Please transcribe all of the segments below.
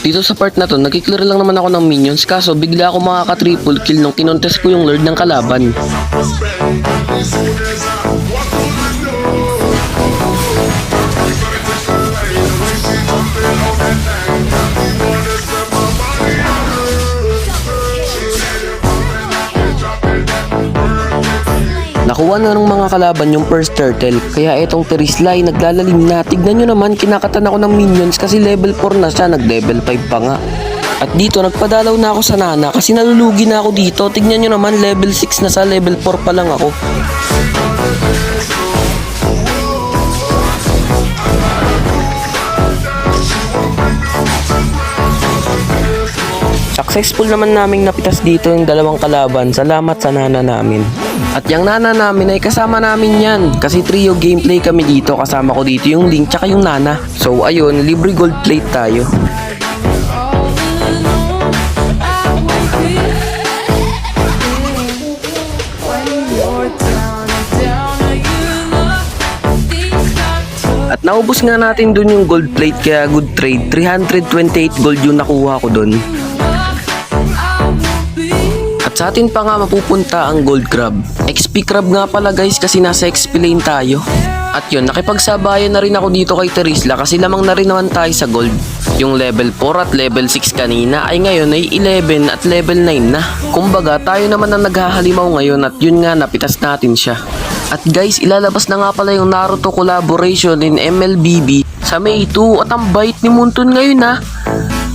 Dito sa part na to, nagkiklear lang naman ako ng minions kaso bigla ako makaka-triple kill nung kinontes ko yung lord ng kalaban. Nakuha na ng mga kalaban yung first turtle, kaya etong Terisla ay naglalalim na. Tignan nyo naman, kinakatan ako ng minions kasi level 4 na siya, nag level 5 pa nga. At dito nagpadalaw na ako sa Nana kasi nalulugi na ako dito. Tignan nyo naman, level 6 na sa level 4 pa lang ako. Successful naman naming napitas dito yung dalawang kalaban. Salamat sa Nana namin. At yung Nana namin ay kasama namin yan. Kasi trio gameplay kami dito. Kasama ko dito yung Link tsaka yung Nana. So ayun, libre gold plate tayo. At naubos nga natin dun yung gold plate kaya good trade. 328 gold yung nakuha ko dun. At sa atin pa nga mapupunta ang gold crab. XP crab nga pala guys kasi nasa XP lane tayo. At yun, nakipagsabayan na rin ako dito kay Terisla kasi lamang na rin naman tayo sa gold. Yung level 4 at level 6 kanina ay ngayon ay 11 at level 9 na. Kumbaga tayo naman ang naghahalimaw ngayon at yun nga napitas natin siya. At guys, ilalabas na nga pala yung Naruto collaboration in MLBB sa May 2 at ang bait ni Moonton ngayon ha.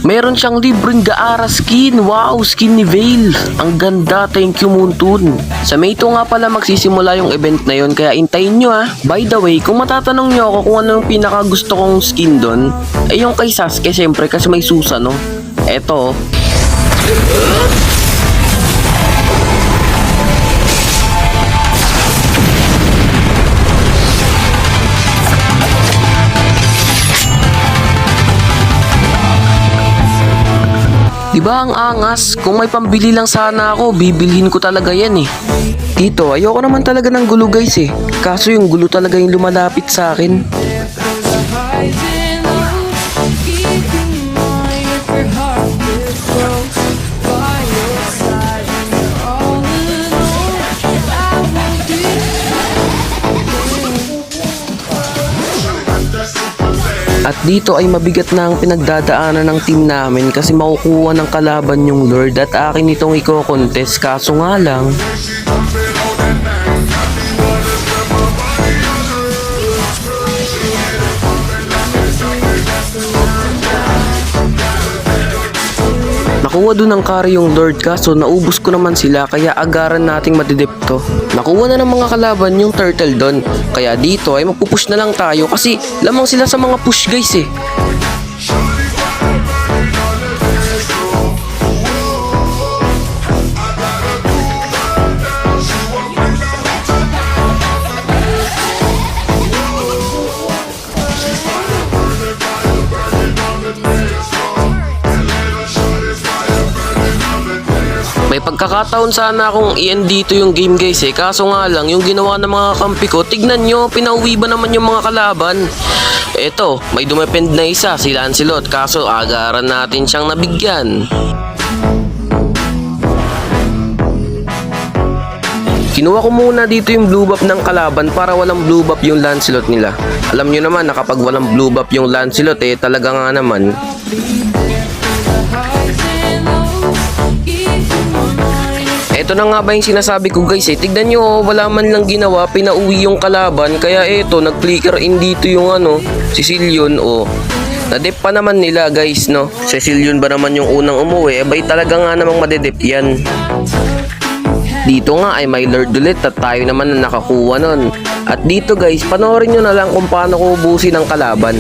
Meron siyang libreng Gaara skin. Wow, skin ni Veil. Ang ganda, thank you Moonton. Sa May 2 nga pala magsisimula yung event na yun kaya intayin nyo ha. By the way, kung matatanong nyo ako kung ano yung pinaka gusto kong skin doon, ay yung kay Sasuke syempre kasi may susa no. Eto. Diba ang angas? Kung may pambili lang sana ako, bibilhin ko talaga yan eh. Dito, ayoko naman talaga ng gulo guys eh. Kaso yung gulo talaga yung lumalapit sa akin. At dito ay mabigat na ang pinagdadaanan ng team namin kasi makukuha ng kalaban yung Lord at akin itong i-contest kaso nga lang. Nakuha dun ng carry yung Lord kaso naubos ko naman sila kaya agaran nating madidepto. Nakuha na ng mga kalaban yung turtle doon. Kaya dito ay magpupush na lang tayo kasi lamang sila sa mga push guys eh. May pagkakataon sana akong i-end dito yung game guys eh. Kaso nga lang, yung ginawa ng mga kampi ko, tignan nyo, pinauwi ba naman yung mga kalaban? Eto, may dumepend na isa, si Lancelot. Kaso agaran natin siyang nabigyan. Kinuha ko muna dito yung blue buff ng kalaban para walang blue buff yung Lancelot nila. Alam nyo naman na kapag walang blue buff yung Lancelot eh, talaga nga naman. Ito na nga ba yung sinasabi ko guys eh. Tignan nyo, wala man lang ginawa, pinauwi yung kalaban. Kaya eto, nag-flicker in dito yung Cecilion o. Nadep pa naman nila guys no. Cecilion ba naman yung unang umuwi? Abay talaga nga namang madedep yan. Dito nga ay may Lord ulit at tayo naman na nakakuha nun. At dito guys, panoorin nyo na lang kung paano ko ubusin ang kalaban.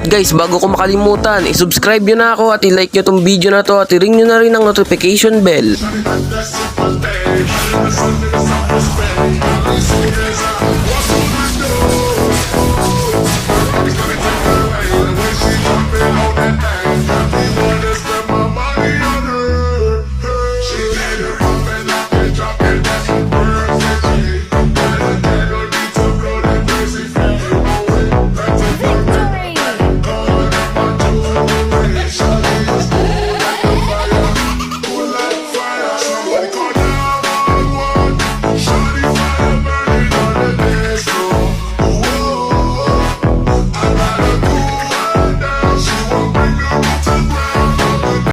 Guys, bago ko makalimutan, i-subscribe nyo na ako at i-like nyo tong video na to at i-ring nyo na rin ang notification bell.